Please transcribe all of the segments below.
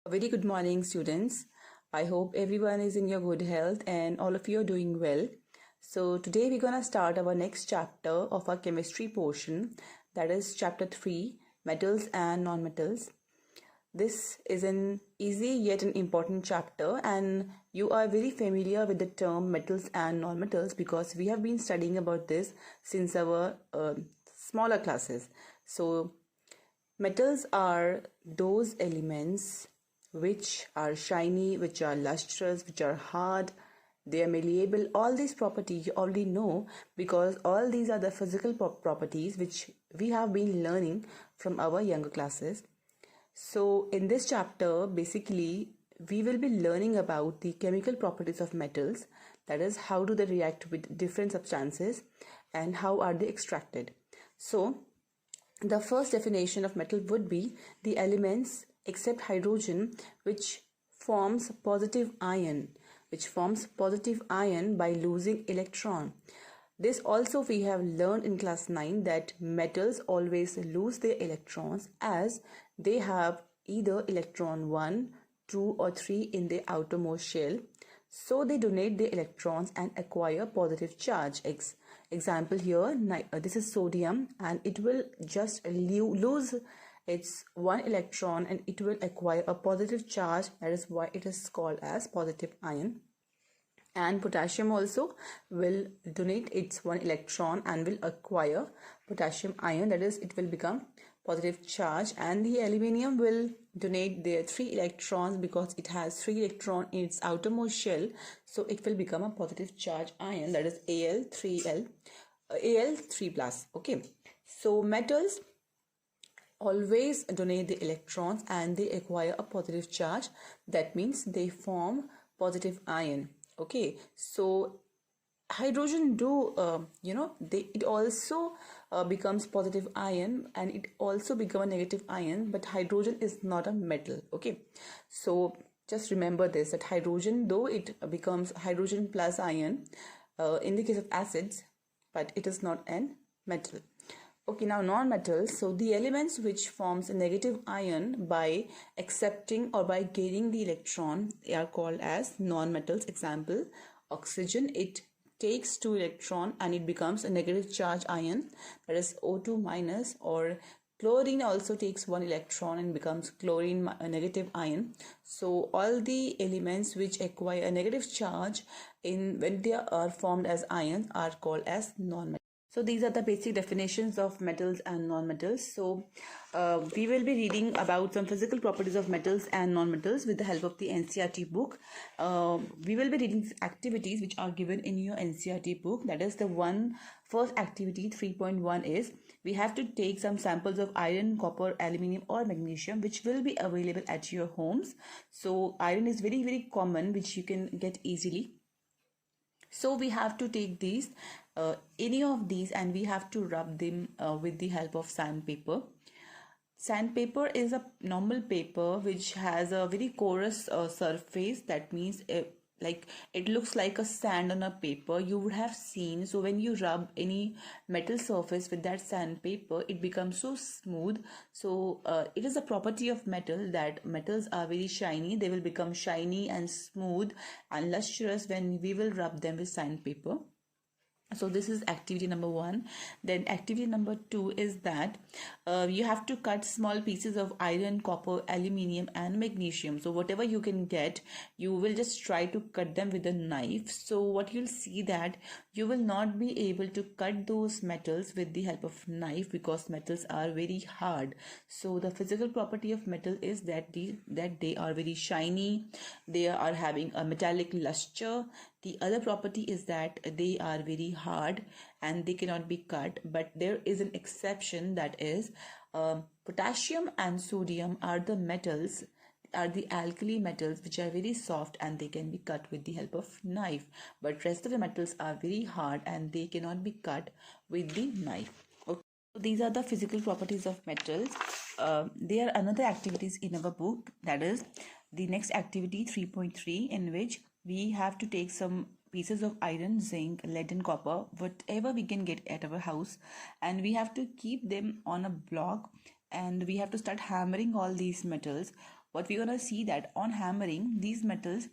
A very good morning, students. I hope everyone is in your good health and all of you are doing well. So, today we're going to start our next chapter of our chemistry portion, that is chapter 3, metals and nonmetals. This is an easy yet an important chapter, and you are very familiar with the term metals and nonmetals because we have been studying about this since our smaller classes. So, metals are those elements which are shiny, which are lustrous, which are hard, they are malleable. All these properties you already know because all these are the physical properties which we have been learning from our younger classes. So, in this chapter, basically, we will be learning about the chemical properties of metals, that is, how do they react with different substances and how are they extracted. So, the first definition of metal would be the elements except hydrogen which forms positive ion by losing electron. This also we have learned in class 9 that metals always lose their electrons as they have either electron 1, 2 or 3 in their outermost shell. So they donate their electrons and acquire positive charge. Example here, this is sodium and it will just lose its one electron and it will acquire a positive charge. That is why it is called as positive ion. And potassium also will donate its one electron and will acquire potassium ion, that is it will become positive charge. And the aluminium will donate their 3 electrons because it has 3 electrons in its outermost shell, so it will become a positive charge ion, that is Al3 plus. Okay, so metals always donate the electrons and they acquire a positive charge, that means they form positive ion. Okay, so hydrogen it also becomes positive ion and it also become a negative ion, but hydrogen is not a metal. Okay, so just remember this, that hydrogen, though it becomes hydrogen plus ion in the case of acids, but it is not an metal. Okay, now non-metals. So the elements which forms a negative ion by accepting or by gaining the electron are called as non-metals. Example, oxygen, it takes 2 electron and it becomes a negative charge ion, that is O2 minus, or chlorine also takes 1 electron and becomes chlorine, a negative ion. So all the elements which acquire a negative charge when they are formed as ions are called as non-metals. So these are the basic definitions of metals and non-metals. So we will be reading about some physical properties of metals and non-metals with the help of the NCERT book. We will be reading activities which are given in your NCERT book. That is the first activity 3.1 is we have to take some samples of iron, copper, aluminium or magnesium which will be available at your homes. So iron is very, very common, which you can get easily. So we have to take these, any of these, and we have to rub them with the help of sandpaper. Sandpaper is a normal paper which has a very porous surface. That means like it looks like a sand on a paper you would have seen. So when you rub any metal surface with that sandpaper, it becomes so smooth. So it is a property of metal that metals are very shiny. They will become shiny and smooth and lustrous when we will rub them with sandpaper. So this is activity number 1. Then activity number 2 is that you have to cut small pieces of iron, copper, aluminium and magnesium. So whatever you can get, you will just try to cut them with a knife. So what you'll see that you will not be able to cut those metals with the help of knife because metals are very hard. So the physical property of metal is that they are very shiny, they are having a metallic luster. The other property is that they are very hard and they cannot be cut, but there is an exception, that is potassium and sodium are the metals, are the alkali metals which are very soft and they can be cut with the help of knife, but rest of the metals are very hard and they cannot be cut with the knife. Okay, so these are the physical properties of metals. There are another activities in our book, that is the next activity 3.3, in which we have to take some pieces of iron, zinc, lead and copper, whatever we can get at our house, and we have to keep them on a block and we have to start hammering all these metals what we're gonna see that on hammering, these metals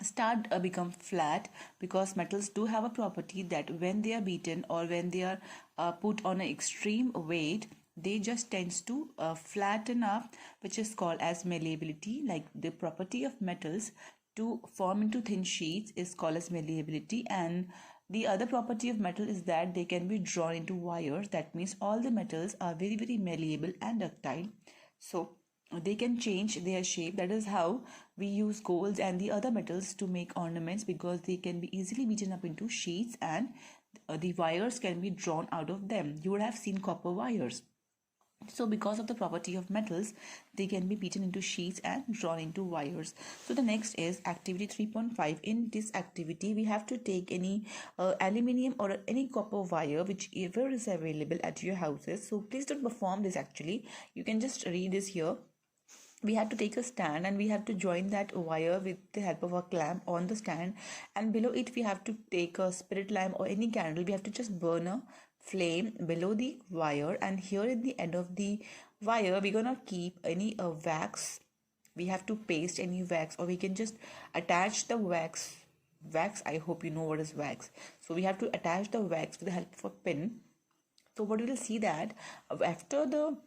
start become flat, because metals do have a property that when they are beaten or when they are put on an extreme weight, they just tends to flatten up, which is called as malleability. Like the property of metals to form into thin sheets is called as malleability, and the other property of metal is that they can be drawn into wires. That means all the metals are very very malleable and ductile, so they can change their shape. That is how we use golds and the other metals to make ornaments, because they can be easily beaten up into sheets, and the wires can be drawn out of them. You would have seen copper wires. So because of the property of metals, they can be beaten into sheets and drawn into wires. So the next is activity 3.5. In this activity, we have to take any aluminium or any copper wire whichever is available at your houses. So please don't perform this actually. You can just read this here. We have to take a stand and we have to join that wire with the help of a clamp on the stand, and below it we have to take a spirit lamp or any candle. We have to just burn a flame below the wire, and here at the end of the wire we're gonna keep any wax. We have to paste any wax, or we can just attach the wax. I hope you know what is wax. So we have to attach the wax with the help of a pin. So what we will see that after the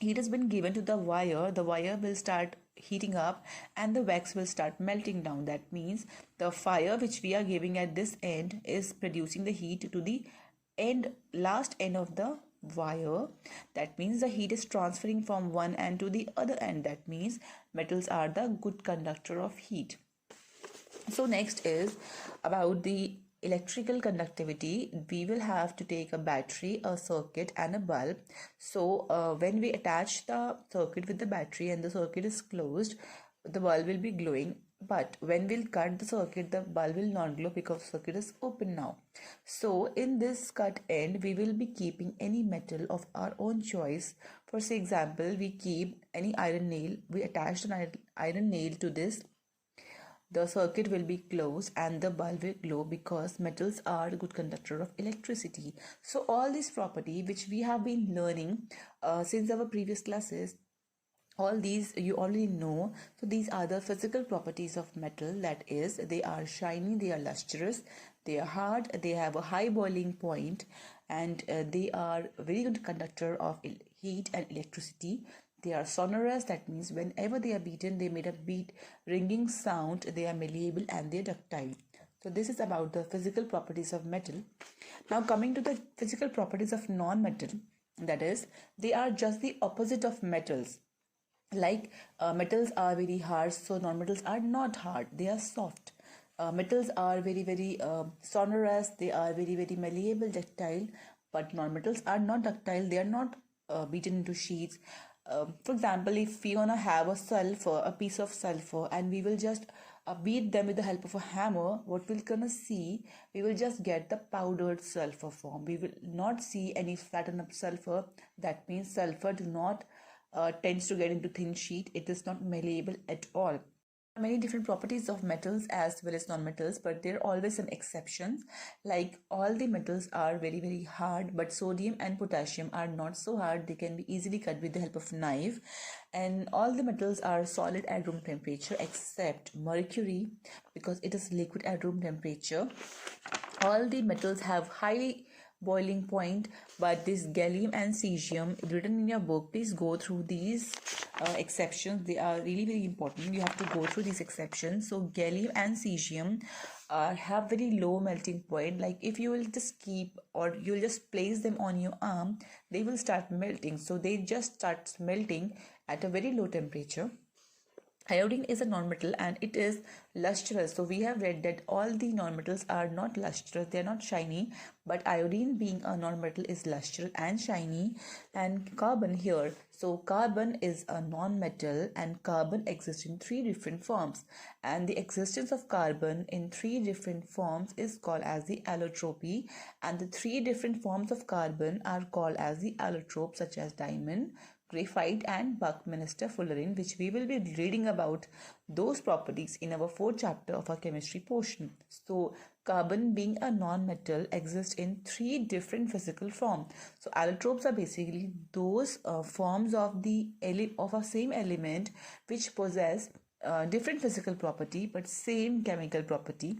heat has been given to the wire will start heating up and the wax will start melting down. That means the fire which we are giving at this end is producing the heat to the last end of the wire. That means the heat is transferring from one end to the other end. That means metals are the good conductor of heat. So next is about the electrical conductivity. We will have to take a battery, a circuit and a bulb. So when we attach the circuit with the battery and the circuit is closed, the bulb will be glowing. But when we'll cut the circuit, the bulb will not glow because the circuit is open now. So in this cut end, we will be keeping any metal of our own choice. For example, we keep any iron nail. We attach an iron nail to this. The circuit will be closed and the bulb will glow, because metals are a good conductor of electricity. So all this property which we have been learning since our previous classes, all these you already know. So these are the physical properties of metal. That is, they are shiny, they are lustrous, they are hard, they have a high boiling point, and they are a very good conductor of heat and electricity. They are sonorous. That means whenever they are beaten, they made a ringing sound. They are malleable and they are ductile. So this is about the physical properties of metal. Now coming to the physical properties of non-metal, that is, they are just the opposite of metals. Like metals are very hard, so non-metals are not hard, they are soft. Metals are very very sonorous, they are very very malleable, ductile, but non-metals are not ductile, they are not beaten into sheets. For example, if we wanna have a piece of sulfur, and we will just beat them with the help of a hammer, what we're gonna see, we will just get the powdered sulfur form. We will not see any flattened up sulfur. That means sulfur do not tends to get into thin sheet. It is not malleable at all. Many different properties of metals as well as non-metals, but there are always some exceptions. Like all the metals are very very hard, but sodium and potassium are not so hard. They can be easily cut with the help of knife. And all the metals are solid at room temperature except mercury, because it is liquid at room temperature. All the metals have highly boiling point, but this gallium and cesium written in your book, please go through these exceptions. They are really very important. You have to go through these exceptions. So gallium and cesium have very low melting point. Like if you will just keep, or you'll just place them on your arm, they will start melting. So they just start melting at a very low temperature. Iodine is a non-metal and it is lustrous. So we have read that all the non-metals are not lustrous, they are not shiny, but iodine being a non-metal is lustrous and shiny. And carbon here, so carbon is a non-metal and carbon exists in three different forms, and the existence of carbon in three different forms is called as the allotropy, and the three different forms of carbon are called as the allotropes, such as diamond, graphite and Buckminster fullerene, which we will be reading about those properties in our fourth chapter of our chemistry portion. So carbon being a non-metal exists in three different physical forms. So allotropes are basically those forms of of a same element which possess different physical property but same chemical property.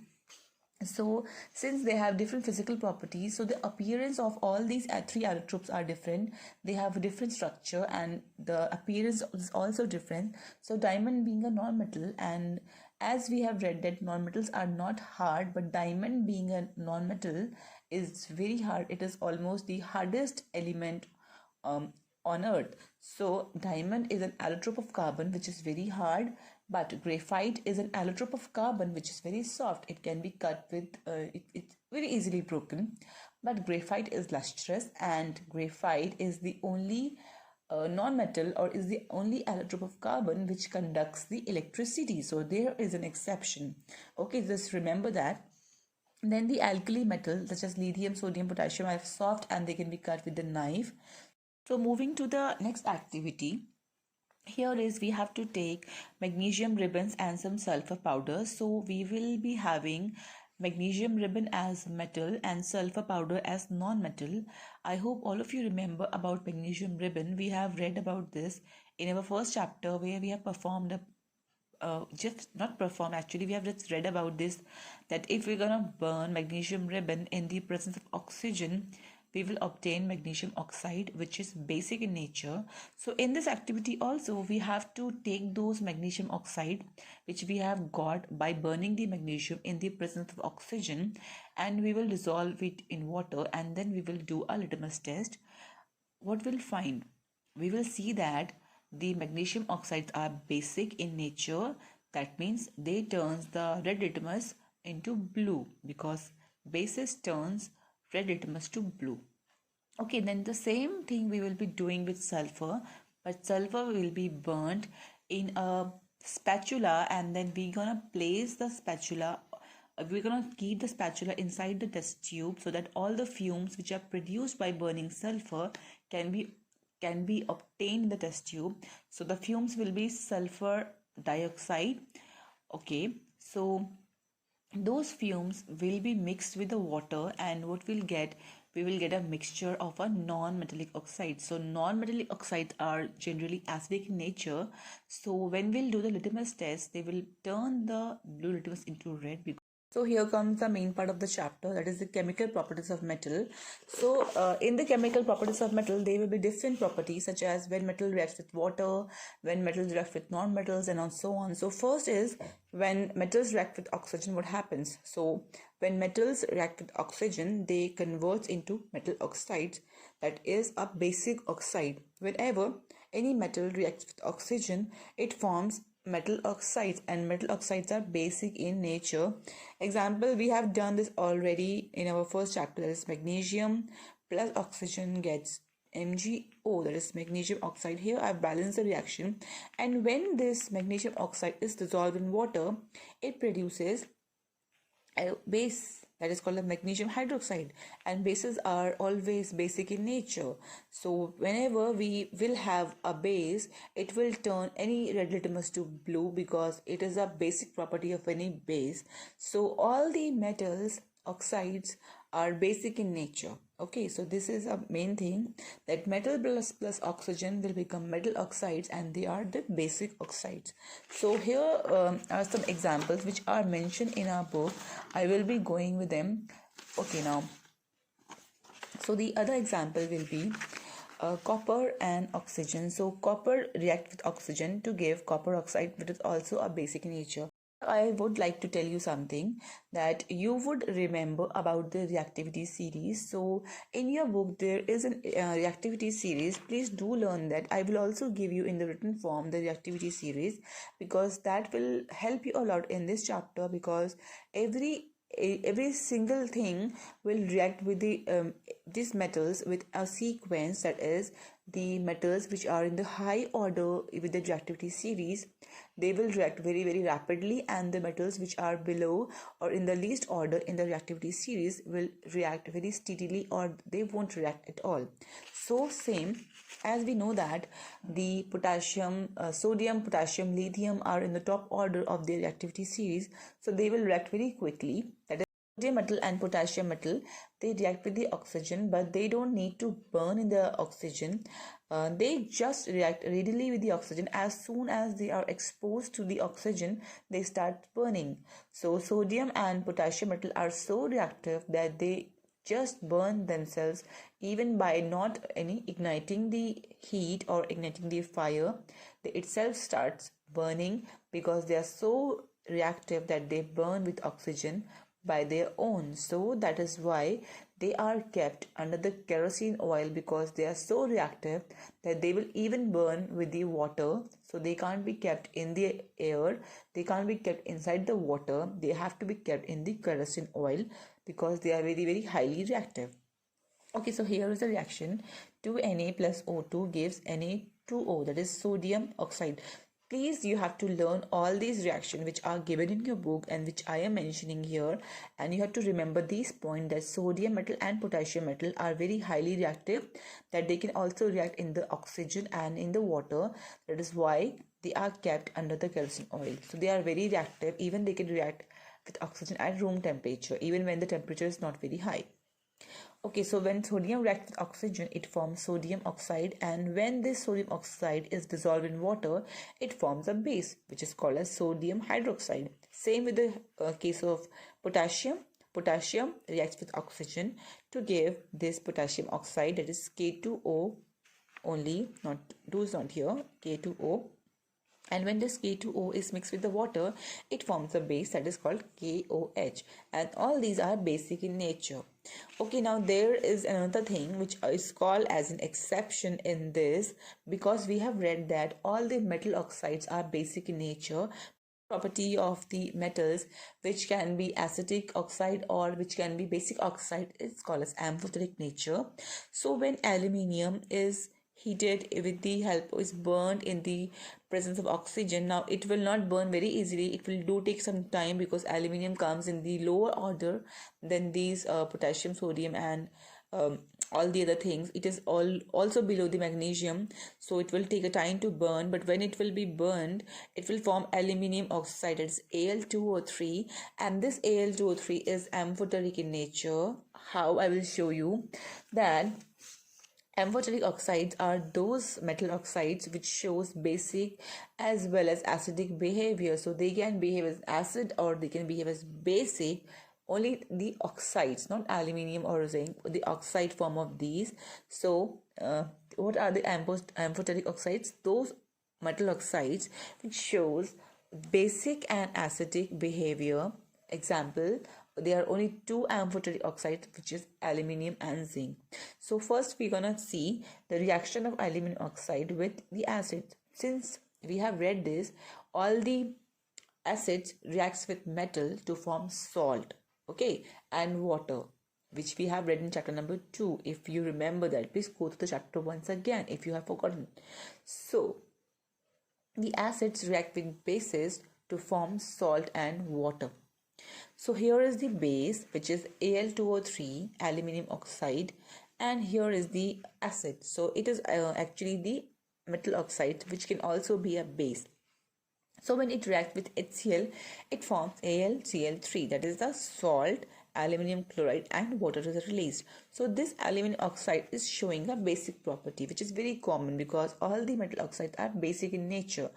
So since they have different physical properties, so the appearance of all these three allotropes are different. They have a different structure and the appearance is also different. So diamond being a non-metal, and as we have read that non-metals are not hard, but diamond being a non-metal is very hard. It is almost the hardest element um, on earth. So diamond is an allotrope of carbon which is very hard, but graphite is an allotrope of carbon which is very soft. It can be cut with it's very easily broken, but graphite is lustrous, and graphite is the only non-metal or is the only allotrope of carbon which conducts the electricity. So there is an exception. Okay, just remember that. Then the alkali metals such as lithium, sodium, potassium are soft and they can be cut with a knife. So moving to the next activity, here is we have to take magnesium ribbons and some sulfur powder. So we will be having magnesium ribbon as metal and sulfur powder as non-metal. I hope all of you remember about magnesium ribbon. We have read about this in our first chapter where we have performed a just not perform, actually we have just read about this, that if we're gonna burn magnesium ribbon in the presence of oxygen, we will obtain magnesium oxide which is basic in nature. So in this activity also we have to take those magnesium oxide which we have got by burning the magnesium in the presence of oxygen, and we will dissolve it in water, and then we will do a litmus test. What we'll find, we will see that the magnesium oxides are basic in nature. That means they turns the red litmus into blue, because basis turns red litmus to blue. Okay, then the same thing we will be doing with sulfur, but sulfur will be burnt in a spatula, and then we're gonna place the spatula, we're gonna keep the spatula inside the test tube so that all the fumes which are produced by burning sulfur can be obtained in the test tube. So the fumes will be sulfur dioxide. Okay, so those fumes will be mixed with the water, and what we'll get, we will get a mixture of a non-metallic oxide. So non-metallic oxides are generally acidic in nature, so when we'll do the litmus test, they will turn the blue litmus into red. So here comes the main part of the chapter, that is the chemical properties of metal. So in the chemical properties of metal, there will be different properties such as when metal reacts with water, when metals react with non-metals, and so on. So first is when metals react with oxygen, what happens? So when metals react with oxygen, they convert into metal oxides, that is a basic oxide. Whenever any metal reacts with oxygen, it forms metal oxides, and metal oxides are basic in nature. Example, we have done this already in our first chapter, that is magnesium plus oxygen gets MgO, that is magnesium oxide. Here I've balanced the reaction, and when this magnesium oxide is dissolved in water, it produces a base that is called a magnesium hydroxide, and bases are always basic in nature. So whenever we will have a base, it will turn any red litmus to blue because it is a basic property of any base. So all the metals oxides are basic in nature. Okay, so this is a main thing, that metal plus oxygen will become metal oxides, and they are the basic oxides. So here are some examples which are mentioned in our book. I will be going with them. Okay, now, so the other example will be copper and oxygen. So copper react with oxygen to give copper oxide, which is also a basic in nature. I would like to tell you something that you would remember about the reactivity series. So in your book there is an reactivity series. Please do learn that. I will also give you in the written form the reactivity series, because that will help you a lot in this chapter, because every single thing will react with these metals with a sequence, that is the metals which are in the high order with the reactivity series, they will react very rapidly, and the metals which are below or in the least order in the reactivity series will react very steadily, or they won't react at all. So same, as we know that the potassium, sodium, potassium, lithium are in the top order of their reactivity series, so they will react very quickly. That is Sodium metal and potassium metal, they react with the oxygen, but they don't need to burn in the oxygen. They just react readily with the oxygen. As soon as they are exposed to the oxygen, they start burning. So sodium and potassium metal are so reactive that they just burn themselves even by not any igniting the heat or igniting the fire. They itself starts burning because they are so reactive that they burn with oxygen by their own. So that is why they are kept under the kerosene oil, because they are so reactive that they will even burn with the water. So they can't be kept in the air, they can't be kept inside the water, they have to be kept in the kerosene oil because they are very highly reactive. Okay, so here is the reaction. 2Na plus O2 gives Na2O, that is sodium oxide. Please, you have to learn all these reactions which are given in your book and which I am mentioning here, and you have to remember these points that sodium metal and potassium metal are very highly reactive, that they can also react in the oxygen and in the water. That is why they are kept under the kerosene oil. So they are very reactive, even they can react with oxygen at room temperature, even when the temperature is not very high. Okay, so when sodium reacts with oxygen, it forms sodium oxide, and when this sodium oxide is dissolved in water, it forms a base, which is called as sodium hydroxide. Same with the case of potassium. Potassium reacts with oxygen to give this potassium oxide, that is K2O only, not 2 is not here, K2O. And when this K2O is mixed with the water, it forms a base that is called KOH. And all these are basic in nature. Okay, now there is another thing which is called as an exception in this, because we have read that all the metal oxides are basic in nature. Property of the metals which can be acidic oxide or which can be basic oxide is called as amphoteric nature. So when aluminium is heated with the help is burned in the presence of oxygen, now it will not burn very easily, it will do take some time because aluminium comes in the lower order than these potassium, sodium and all the other things. It is all also below the magnesium, so it will take a time to burn, but when it will be burned, it will form aluminium oxide, it's Al2O3, and this Al2O3 is amphoteric in nature. How? I will show you that amphoteric oxides are those metal oxides which shows basic as well as acidic behavior. So they can behave as acid or they can behave as basic. Only the oxides, not aluminium or zinc, the oxide form of these. So what are the amphoteric oxides? Those metal oxides which shows basic and acidic behavior. Example, there are only two amphoteric oxides, which is aluminium and zinc. So first we're gonna see the reaction of aluminium oxide with the acid. Since we have read this, all the acids reacts with metal to form salt, okay, and water, which we have read in chapter number 2. If you remember that, please go to the chapter once again if you have forgotten. So the acids react with bases to form salt and water. So here is the base, which is Al2O3, aluminium oxide, and here is the acid. So it is actually the metal oxide, which can also be a base. So when it reacts with HCl, it forms AlCl3, that is the salt, aluminium chloride and water is released. So this aluminium oxide is showing a basic property, which is very common because all the metal oxides are basic in nature.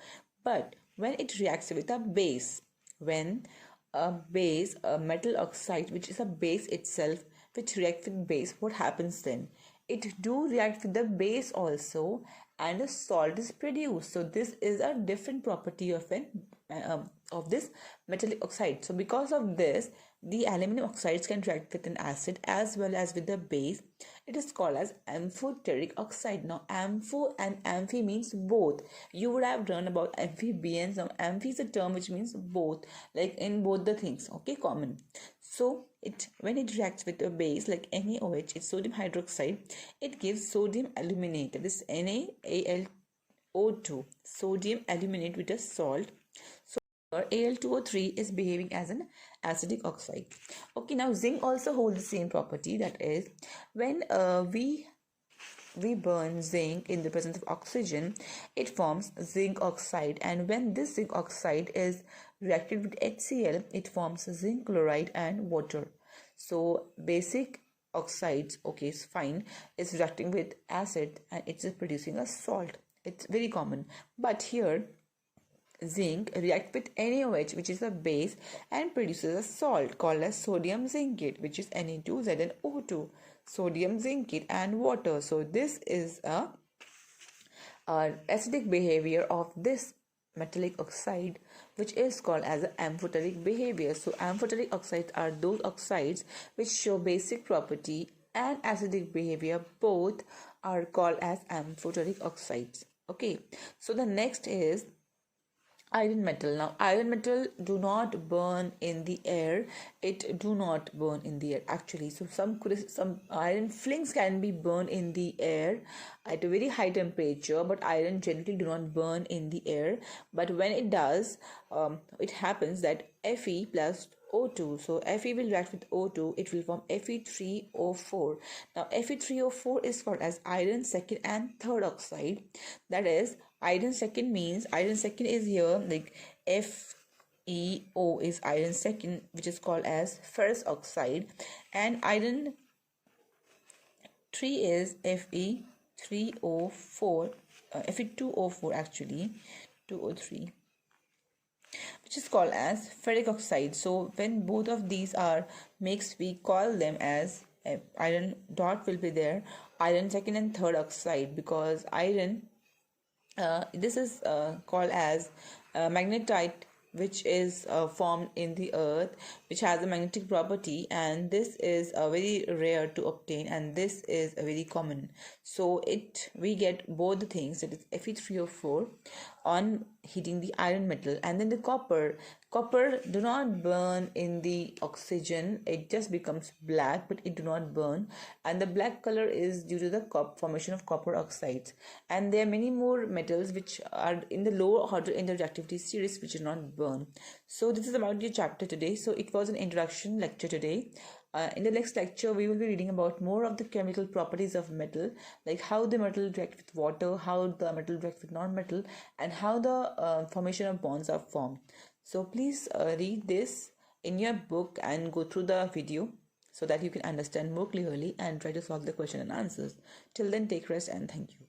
But when it reacts with a base, when a base, a metal oxide which is a base itself, which reacts with base, what happens then? It do react with the base also, and a salt is produced. So this is a different property of an of this metallic oxide. So because of this, the aluminum oxides can react with an acid as well as with the base. It is called as amphoteric oxide. Now ampho and amphi means both. You would have learned about amphibians. Now amphi is a term which means both, like in both the things, okay, common. So it when it reacts with a base like NaOH, it's sodium hydroxide, it gives sodium aluminate, that is NaAlO2, sodium aluminate with a salt. So Al2O3 is behaving as an acidic oxide. Okay, now zinc also holds the same property, that is when we burn zinc in the presence of oxygen, it forms zinc oxide, and when this zinc oxide is reacted with HCl, it forms zinc chloride and water. So basic oxides, okay, is fine, is reacting with acid and it's producing a salt. It's very common. But here zinc react with NaOH, which is a base, and produces a salt called as sodium zincate, which is Na2ZnO2, sodium zincate and water. So this is a acidic behavior of this metallic oxide, which is called as an amphoteric behavior. So amphoteric oxides are those oxides which show basic property and acidic behavior. Both are called as amphoteric oxides. Okay, so the next is iron metal. Now iron metal do not burn in the air, it do not burn in the air actually. So some iron flings can be burned in the air at a very high temperature, but iron generally do not burn in the air. But when it does, it happens that Fe plus O2. So Fe will react with O2, it will form Fe3O4. Now Fe3O4 is called as iron second and third oxide. That is, iron second means iron second is here like FeO is iron second, which is called as ferrous oxide, and iron 3 is Fe3O4, Fe2O4 actually, 2O3, which is called as ferric oxide. So when both of these are mixed, we call them as iron dot will be there, iron second and third oxide, because iron this is called as magnetite, which is formed in the earth, which has a magnetic property, and this is very rare to obtain, and this is very common. So we get both the things, that is Fe3O4 on heating the iron metal. And then the copper do not burn in the oxygen, it just becomes black, but it do not burn, and the black color is due to the formation of copper oxides. And there are many more metals which are in the lower order in the reactivity series which do not burn. So this is about your chapter today. So it was an introduction lecture today. In the next lecture, we will be reading about more of the chemical properties of metal, like how the metal react with water, how the metal react with non-metal, and how the formation of bonds are formed. So please read this in your book and go through the video so that you can understand more clearly and try to solve the question and answers. Till then, take rest and thank you.